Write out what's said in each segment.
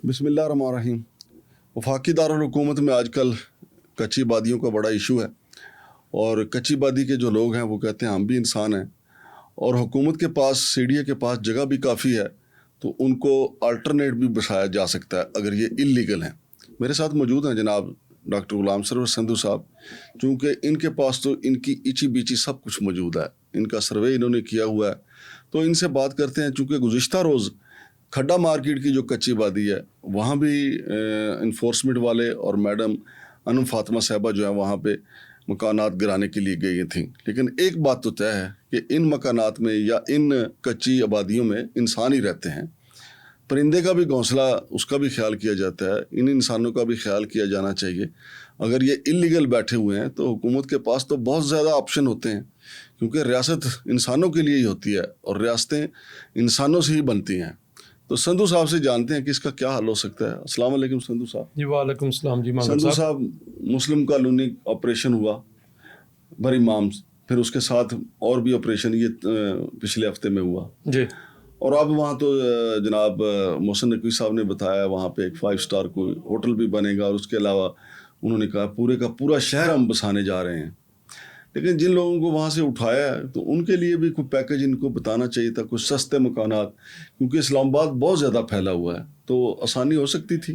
بسم اللہ الرحمن الرحیم. وفاقی دارالحکومت میں آج کل کچی آبادیوں کا بڑا ایشو ہے، اور کچی آبادی کے جو لوگ ہیں وہ کہتے ہیں ہم بھی انسان ہیں، اور حکومت کے پاس CDA کے پاس جگہ بھی کافی ہے، تو ان کو آلٹرنیٹ بھی بسایا جا سکتا ہے اگر یہ انلیگل ہیں. میرے ساتھ موجود ہیں جناب ڈاکٹر غلام سرور سندھو صاحب. چونکہ ان کے پاس تو ان کی ایچی بیچی سب کچھ موجود ہے، ان کا سروے انہوں نے کیا ہوا ہے، تو ان سے بات کرتے ہیں. چونکہ گزشتہ روز کھڈا مارکیٹ کی جو کچی آبادی ہے وہاں بھی انفورسمنٹ والے اور میڈم انم فاطمہ صاحبہ جو ہیں وہاں پہ مکانات گرانے کے لیے گئی تھیں. لیکن ایک بات تو طے ہے کہ ان مکانات میں یا ان کچی آبادیوں میں انسان ہی رہتے ہیں. پرندے کا بھی گھونسلہ اس کا بھی خیال کیا جاتا ہے، ان انسانوں کا بھی خیال کیا جانا چاہیے. اگر یہ انلیگل بیٹھے ہوئے ہیں تو حکومت کے پاس تو بہت زیادہ آپشن ہوتے ہیں، کیونکہ ریاست انسانوں کے لیے ہی ہوتی ہے اور ریاستیں انسانوں سے ہی بنتی ہیں. تو سندھو صاحب سے جانتے ہیں کہ اس کا کیا حل ہو سکتا ہے. السلام علیکم سندھو صاحب. جی وعلیکم السلام. جی سندھو صاحب، مسلم کالونی آپریشن ہوا بر امام، پھر اس کے ساتھ اور بھی آپریشن یہ پچھلے ہفتے میں ہوا جی، اور اب وہاں تو جناب محسن نقوی صاحب نے بتایا وہاں پہ ایک 5 اسٹار کوئی ہوٹل بھی بنے گا، اور اس کے علاوہ انہوں نے کہا پورے کا پورا شہر ہم بسانے جا رہے ہیں. لیکن جن لوگوں کو وہاں سے اٹھایا ہے تو ان کے لیے بھی کوئی پیکج ان کو بتانا چاہیے تھا، کچھ سستے مکانات، کیونکہ اسلام آباد بہت زیادہ پھیلا ہوا ہے تو آسانی ہو سکتی تھی.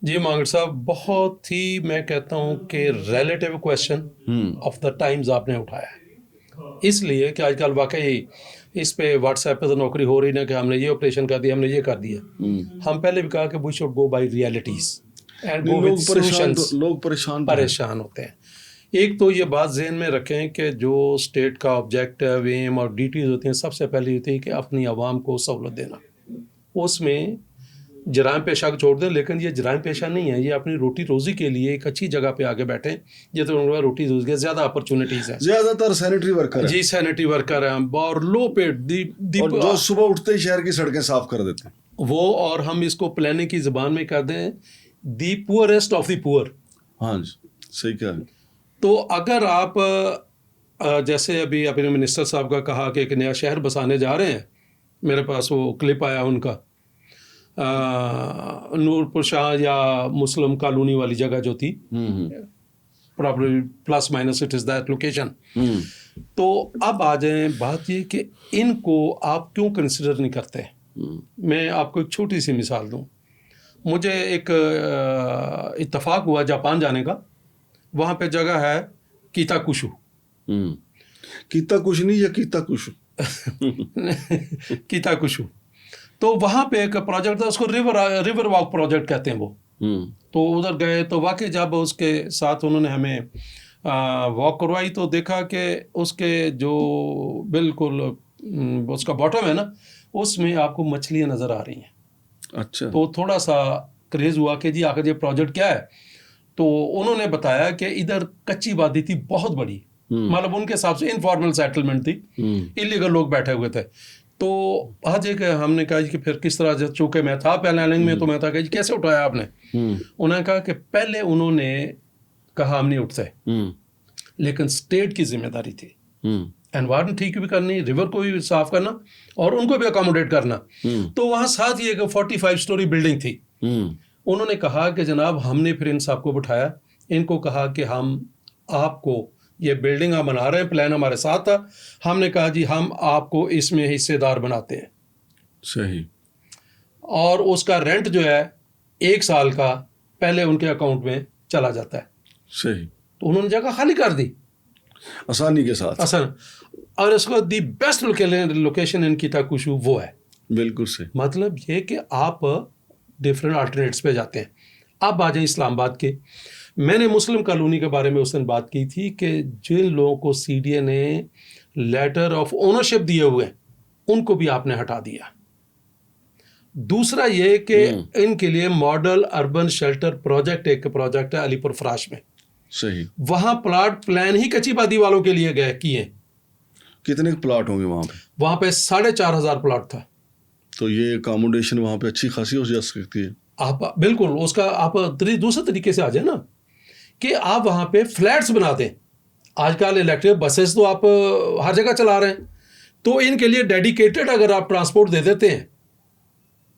جی مانگڑ صاحب، بہت ہی میں کہتا ہوں کہ relative question of the times آپ نے اٹھایا ہے، اس لیے کہ آج کل واقعی اس پہ واٹس ایپ پہ تو نوکری ہو رہی نا کہ ہم نے یہ آپریشن کر دیا، ہم نے یہ کر دیا. ہم پہلے بھی کہا کہ we should go by realities and go with solutions. لوگ پریشان ہوتے ہیں. ایک تو یہ بات ذہن میں رکھیں کہ جو اسٹیٹ کا آبجیکٹو ایم اور ڈیوٹیز ہوتی ہیں، سب سے پہلے ہوتی ہے کہ اپنی عوام کو سہولت دینا. اس میں جرائم پیشہ کو چھوڑ دیں، لیکن یہ جرائم پیشہ نہیں ہے، یہ اپنی روٹی روزی کے لیے ایک اچھی جگہ پہ آگے بیٹھیں. یہ تو ان کا روٹی روزی کے زیادہ اپرچونیٹیز ہیں. زیادہ تر سینیٹری ورکر ہیں. جی سینیٹری ورکر ہیں اور لو پیڈ اور جو صبح اٹھتے ہی شہر کی سڑکیں صاف کر دیتے ہیں وہ، اور ہم اس کو پلاننگ کی زبان میں کر دیں دی پورسٹ آف دی پور. ہاں جی، صحیح کہا. تو اگر آپ جیسے ابھی اپنے منسٹر صاحب کا کہا کہ ایک نیا شہر بسانے جا رہے ہیں، میرے پاس وہ کلپ آیا ان کا، نور پور شاہ یا مسلم کالونی والی جگہ جو تھی، probably plus minus it is that location. تو اب آ جائیں بات یہ کہ ان کو آپ کیوں کنسیڈر نہیں کرتے. میں آپ کو ایک چھوٹی سی مثال دوں. مجھے ایک اتفاق ہوا جاپان جانے کا، وہاں پہ جگہ ہے کیتاکوشو. کیتاکوشنی یا کیتاکوشو؟ کیتاکوشو. تو وہاں پہ ایک پروجیکٹ تھا، اس کو ریور واک پروجیکٹ کہتے ہیں وہ. تو ادھر گئے تو واقعی جب اس کے ساتھ انہوں نے ہمیں واک کروائی تو دیکھا کہ اس کے جو بالکل اس کا باٹم ہے نا، اس میں آپ کو مچھلیاں نظر آ رہی ہیں. اچھا. تو تھوڑا سا کریز ہوا کہ جی آخر یہ پروجیکٹ کیا ہے. تو انہوں نے بتایا کہ ادھر کچی آبادی تھی بہت بڑی، مطلب ان کے حساب سے انفارمل سیٹلمنٹ تھی، انلیگل لوگ بیٹھے ہوئے تھے. تو آج ایک ہم نے کہا کہ پھر کس طرح، چونکہ میں تھا پلاننگ میں تو میں تھا کہ جی کیسے اٹھایا آپ نے. انہوں نے کہا کہ پہلے انہوں نے کہا ہم نہیں اٹھتے، لیکن اسٹیٹ کی ذمہ داری تھی انوائرمنٹ ٹھیک بھی کرنی، ریور کو بھی صاف کرنا اور ان کو بھی اکاموڈیٹ کرنا. تو وہاں ساتھ یہ 45 اسٹوری بلڈنگ تھی. انہوں نے کہا کہ جناب ہم نے پھر ان صاحب کو بٹھایا، ان کو کہا کہ ہم آپ کو یہ بلڈنگ ہم بنا رہے ہیں، پلان ہمارے ساتھ تھا، ہم نے کہا جی ہم آپ کو اس میں حصے دار بناتے ہیں. صحیح. اور اس کا رینٹ جو ہے 1 سال کا پہلے ان کے اکاؤنٹ میں چلا جاتا ہے. صحیح. تو انہوں نے جگہ خالی کر دی آسانی کے ساتھ. اور اس کو دی بیسٹ لوکیشن ان کیتاکوشو وہ ہے. بالکل صحیح. مطلب یہ کہ آپ ڈفرینٹ آلٹرنیٹس پہ جاتے ہیں. اب آ جائیں اسلام آباد کے. میں نے مسلم کالونی کے بارے میں اس دن بات کی تھی کہ جن لوگوں کو CDA نے لیٹر آف اونرشپ دیے ہوئے ان کو بھی آپ نے ہٹا دیا. دوسرا یہ کہ ان کے لیے ماڈل اربن شیلٹر پروجیکٹ ایک پروجیکٹ ہے علی پور فراش میں. صحیح. وہاں پلاٹ پلان ہی کچی آبادی والوں کے لیے گئے کیے. کتنے پلاٹ ہوں گے وہاں پہ؟ وہاں پہ 4,500 پلاٹ تھا. تو یہ اکاموڈیشن وہاں پہ اچھی خاصی ہو جا سکتی ہے. آپ بالکل اس کا آپ دوسرے طریقے سے آ جائیں نا کہ آپ وہاں پہ فلیٹس بنا دیں. آج کل الیکٹرک بسز تو آپ ہر جگہ چلا رہے ہیں، تو ان کے لیے ڈیڈیکیٹڈ اگر آپ ٹرانسپورٹ دے دیتے ہیں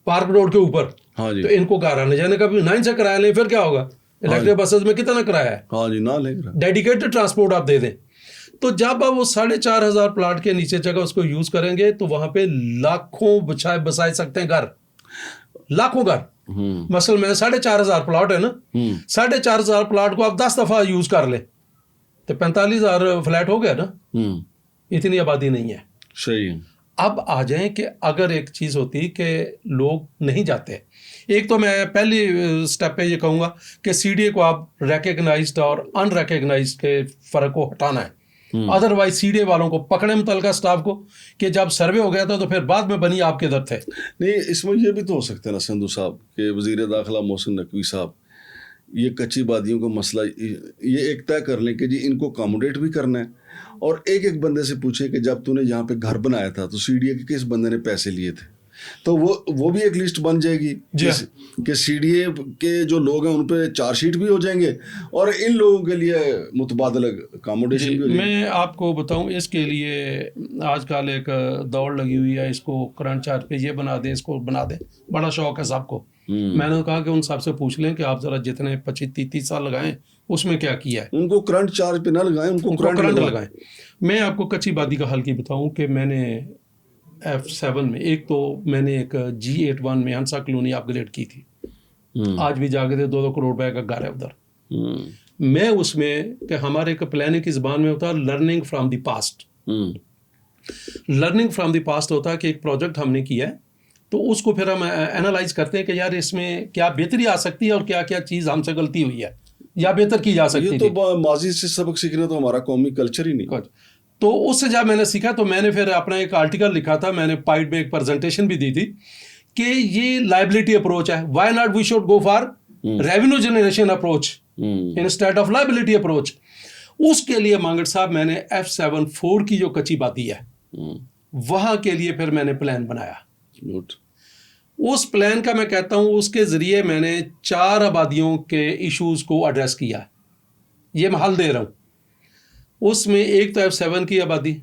पार्क रोड के ऊपर, हाँ जी, तो इनको घर आने जाने का भी 9 से किराया लें, फिर क्या होगा? इलेक्ट्रिक बसेस में कितना किराया है? हाँ जी, ना लेंगे, डेडिकेटेड ट्रांसपोर्ट आप दे दें। तो जब आप वो 4,500 प्लाट के नीचे जगह उसको यूज करेंगे तो वहां पे लाखों बसाए सकते हैं घर, लाखों घर। मसल में 4,500 प्लाट है ना, 4,500 प्लाट को आप 10 दफा यूज कर ले तो 45,000 फ्लैट हो गया ना। इतनी आबादी नहीं है। सही। अब आ जाएं कि अगर एक चीज़ होती कि लोग नहीं जाते, एक तो मैं पहली स्टेप पे ये कहूँगा कि सीडीए को आप रिकग्नाइज्ड और अनरिकग्नाइज्ड के फ़र्क को हटाना है। अदरवाइज सीडीए वालों को पकड़े मुतलका स्टाफ को कि जब सर्वे हो गया था तो फिर बाद में बनी आप किधर थे। नहीं, इसमें ये भी तो हो सकता है ना संधू साहब कि वज़ीर दाखिला मोहसिन नकवी साहब ये कच्ची बादियों का मसला ये एक तय कर लें कि जी इनको अकोमोडेट भी करना है, और एक एक बंदे से पूछे कि जब तूने यहाँ पे घर बनाया था तो सीडीए के किस बंदे ने पैसे लिए थे, तो वो भी एक लिस्ट बन जाएगी कि सीडीए के जो लोग हैं उन पे चार्जशीट भी हो जाएंगे और इन लोगों के लिए मुतबादल अकोमोडेशन भी हो जाएगी। मैं आपको बताऊं, इसके लिए आजकल एक दौड़ लगी हुई है, इसको करंट चार्ज पे ये बना दें, इसको बना दें, बड़ा शौक है सबको। मैंने कहा कि उन सबसे पूछ लें कि आप जरा जितने 25-30 साल लगाएं उसमें क्या किया है, उनको करंट चार्ज पे ना लगाएं, उनको करंट लगाएं। मैं आपको कच्ची बादी का हल की बताऊं कि मैंने F7 में एक तो मैंने एक G81 में हंसा कॉलोनी अपग्रेड की थी, आज भी जाके थे 2-2 करोड़ रुपए का घर है उधर। मैं उसमें कि हमारे एक प्लानिंग की ज़बान में होता है learning from the past. Learning from the past होता है कि एक प्रोजेक्ट हमने किया है तो उसको फिर हम एनालाइज करते हैं कि यार इसमें क्या बेहतरी आ सकती है और क्या क्या चीज़ हमसे गलती हुई है या बेहतर की जा सकती है। ये तो माजी से सबक सीखना तो हमारा कौमी कल्चर ही नहीं। तो उससे जब मैंने सीखा तो मैंने फिर अपना एक आर्टिकल लिखा था, मैंने पाइड में एक प्रेजेंटेशन भी दी थी कि ये लाइबिलिटी अप्रोच है, why not we should go for revenue generation approach instead of liability approach. उसके लिए मांगड़ साहब मैंने F7-4 की जो कच्ची बाती है वहां के लिए फिर मैंने प्लान बनाया। उस प्लान का मैं कहता हूं उसके जरिए मैंने 4 आबादियों के इश्यूज को एड्रेस किया, ये मैं हल दे रहा हूं। उसमें एक तो F7 की आबादी,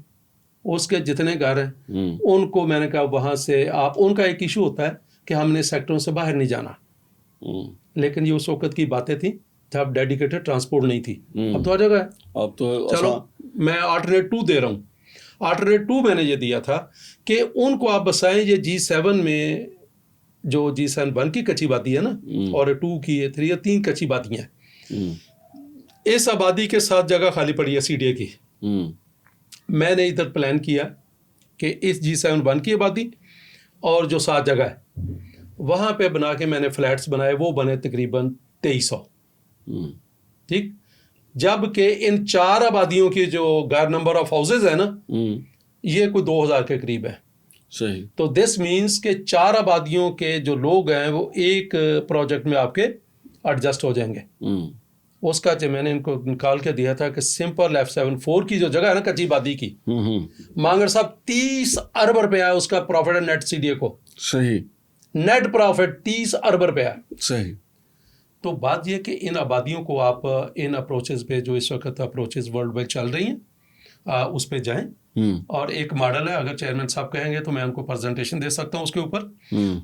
उसके जितने घर हैं उनको मैंने कहा वहां से आप, उनका एक इशू होता है कि हमने सेक्टरों से बाहर नहीं जाना, लेकिन ये उस वक्त की बातें थी जब डेडिकेटेड ट्रांसपोर्ट नहीं थी। अब तो आ जाएगा, अब तो चलो मैं अल्टरनेट 2 दे रहा हूँ। अल्टरनेट 2 मैंने ये दिया था कि उनको आप बसाएं ये G7 में जो G7-1 की कच्ची बाती है ना और 2 की 3 या 3 कच्ची बातियाँ हैं, इस आबादी के साथ जगह खाली पड़ी है सीडीए की। मैंने इधर प्लान किया कि इस G7-1 की आबादी और जो 7 जगह है वहाँ पे बना के मैंने फ्लैट्स बनाए, वो बने तकरीबन 2300। ठीक, जबकि इन 4 आबादियों की जो घर नंबर ऑफ हाउसेज है ना ये कोई 2000 के करीब है। सही। तो दिस मीन्स के 4 आबादियों के जो लोग हैं वो एक प्रोजेक्ट में आपके एडजस्ट हो जाएंगे। उसका जो मैंने इनको निकाल के दिया था कि सिंपल F7-4 की जो जगह है ना कच्ची बादी की, मांगड़ साहब 30 अरब रुपया उसका प्रॉफिट है नेट सीडीए को। सही, नेट प्रॉफिट 30 अरब रुपया। सही। तो बात यह कि इन आबादियों को आप इन अप्रोचेस पे जो इस वक्त अप्रोचेस वर्ल्ड वाइड चल रही हैं उस पे जाएं, और एक मॉडल है, अगर चेयरमैन साहब कहेंगे तो मैं उनको प्रेजेंटेशन दे सकता हूं उसके ऊपर।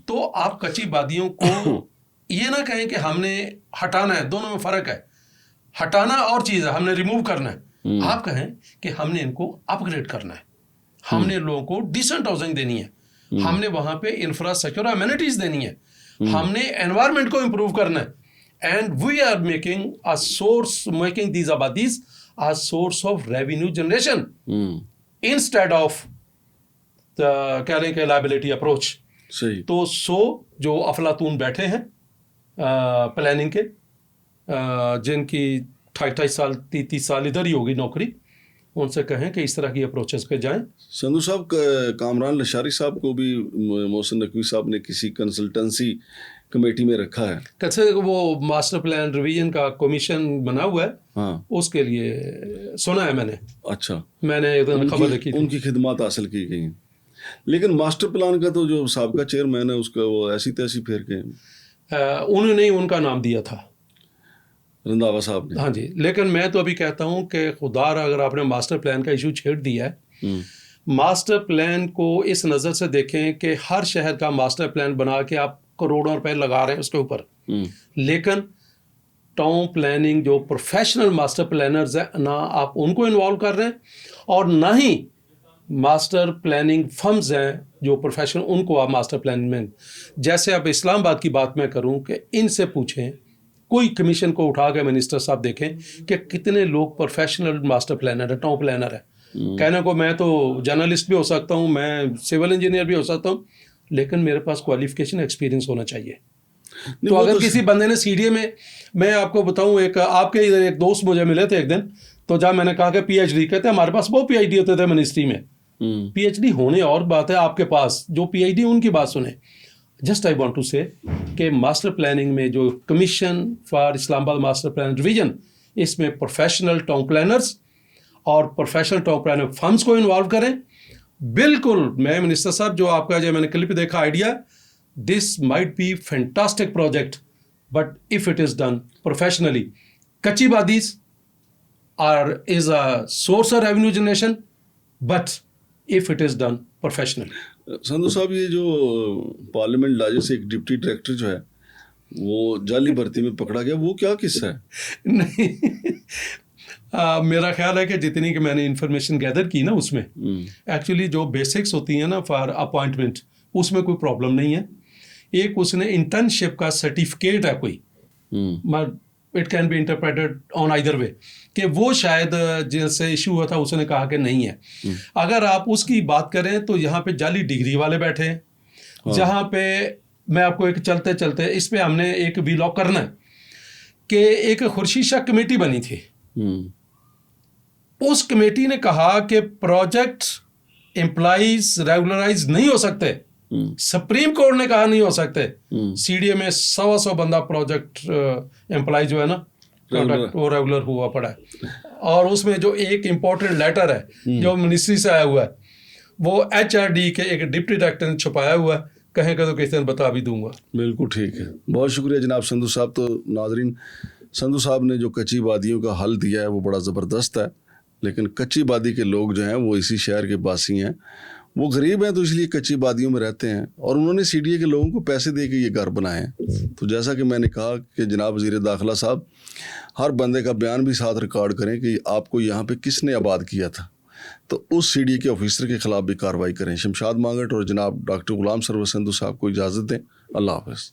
तो आप कच्ची बादियों को ये ना कहें कि हमने हटाना है, दोनों में फ़र्क है। हटाना और चीज़ है, हमने रिमूव करना है। आप कहें कि हमने इनको अपग्रेड करना है, हमने लोगों को डिसेंट हाउसिंग देनी है, हमने वहाँ पे इंफ्रास्ट्रक्चर अमेनिटीज़ देनी है, हमने एनवायरनमेंट को इम्प्रूव करना है। And we are making these abadis a source of revenue generation instead of the कह रहे हैं कि liability approach। सही। तो जो अफलातून बैठे हैं प्लानिंग के जिनकी 28 साल 30 साल इधर ही होगी नौकरी, उनसे कहें कि इस तरह की अप्रोचेस पे जाएं। संधू साहब, कामरान लशारी साहब को भी मोहसिन नकवी साहब ने किसी कंसल्टेंसी कमेटी में रखा है। कैसे वो मास्टर प्लान रिवीजन का कमीशन बना हुआ है, हाँ, उसके लिए सुना है मैंने। अच्छा, मैंने खबर देखी थी, उनकी खिदमत हासिल की गई। लेकिन मास्टर प्लान का तो जो साबका चेयरमैन है उसका वो ऐसी तैसी फेर के उन्होंने ही उनका नाम दिया था, रंधावा साहब ने। हाँ जी। लेकिन मैं तो अभी कहता हूँ कि खुदा अगर आपने मास्टर प्लान का इशू छेड़ दिया है मास्टर प्लान को इस नज़र से देखें कि हर शहर का मास्टर प्लान बना के आप करोड़ों रुपए लगा रहे हैं उसके ऊपर, लेकिन टाउन प्लानिंग जो प्रोफेशनल मास्टर प्लानर्स हैं ना आप उनको इन्वॉल्व कर रहे हैं, और ना ही मास्टर प्लानिंग फर्म्स हैं जो प्रोफेशनल उनको आप मास्टर प्लानिंग में, जैसे अब इस्लामाबाद की बात मैं करूं कि इनसे पूछें, कोई कमीशन को उठा के मिनिस्टर साहब देखें कि कितने लोग प्रोफेशनल मास्टर प्लानर है, टाउन प्लानर है। कहने को मैं तो जर्नलिस्ट भी हो सकता हूँ, मैं सिविल इंजीनियर भी हो सकता हूँ, लेकिन मेरे पास क्वालिफिकेशन एक्सपीरियंस होना चाहिए। तो अगर किसी बंदे ने सीडीए में, मैं आपको बताऊं, एक आपके इधर एक दोस्त मुझे मिले थे एक दिन, तो जब मैंने कहा कि पीएचडी, कहते हैं हमारे पास बहुत पीएचडी होते थे मिनिस्ट्री में। पीएचडी होने और बात है, आपके पास जो पीएचडी उनकी बात सुने। जस्ट आई वांट टू से कि मास्टर प्लानिंग में जो commission for Islamabad master plan division, इसमें प्रोफेशनल टाउन प्लानर्स और प्रोफेशनल टाउन प्लानर फर्म्स को इन्वॉल्व करें। बिल्कुल, मैं मिनिस्टर साहब जो आपका जो मैंने क्लिप देखा idea, this might be fantastic project, but if it is done professionally, Kachi Badis is a source of revenue generation, but if it is done professionally. Sandhu साहब, ये जो पार्लियामेंट लाजे से एक डिप्टी डायरेक्टर जो है वो जाली भर्ती में पकड़ा गया, वो क्या किस्सा है? नहीं, मेरा ख्याल है कि जितनी कि मैंने इंफॉर्मेशन गैदर की ना, उसमें एक्चुअली जो बेसिक्स होती हैं ना फॉर अपॉइंटमेंट, उसमें कोई प्रॉब्लम नहीं है। एक उसने इंटर्नशिप का सर्टिफिकेट है कोई, it can be interpreted on either way, कि वो शायद जैसे इशू हुआ था उसने कहा कि नहीं है। अगर आप उसकी बात करें तो यहाँ पे जाली डिग्री वाले बैठे हैं। जहाँ पे मैं आपको एक चलते चलते इस पे हमने एक वीलॉग करना है कि एक खुर्शीद शाह कमेटी बनी थी। उस कमेटी ने कहा कि प्रोजेक्ट एम्प्लॉइज रेगुलराइज नहीं हो सकते। सुप्रीम कोर्ट ने कहा नहीं हो सकते। सीडीए में 100 बंदा प्रोजेक्ट एम्प्लॉय जो है ना, वो रेगुलर हुआ पड़ा है। और उसमें जो एक इम्पोर्टेंट लेटर है जो मिनिस्ट्री से आया हुआ है, वो एचआरडी के एक डिप्टी डायरेक्टर ने छुपाया हुआ है, कहेंगे तो किसी दिन बता भी दूंगा। बिल्कुल ठीक है, बहुत शुक्रिया जनाब संधू साहब। तो नाजरीन, संधू साहब ने जो कच्ची वादियों का हल दिया है वो बड़ा ज़बरदस्त है, लेकिन कच्ची वादी के लोग जो हैं वो इसी शहर के बासी हैं, वो गरीब हैं तो इसलिए कच्ची वादियों में रहते हैं, और उन्होंने सीडीए के लोगों को पैसे दे के ये घर बनाए हैं। तो जैसा कि मैंने कहा कि जनाब वज़ीर दाखिला साहब हर बंदे का बयान भी साथ रिकॉर्ड करें कि आपको यहाँ पे किसने आबाद किया था, तो उस सीडीए के ऑफिसर के ख़िलाफ़ भी कार्रवाई करें। शमशाद मांगट और जनाब डॉक्टर गुलाम सरवर संधू साहब को इजाज़त दें। अल्लाह हाफ़िज़।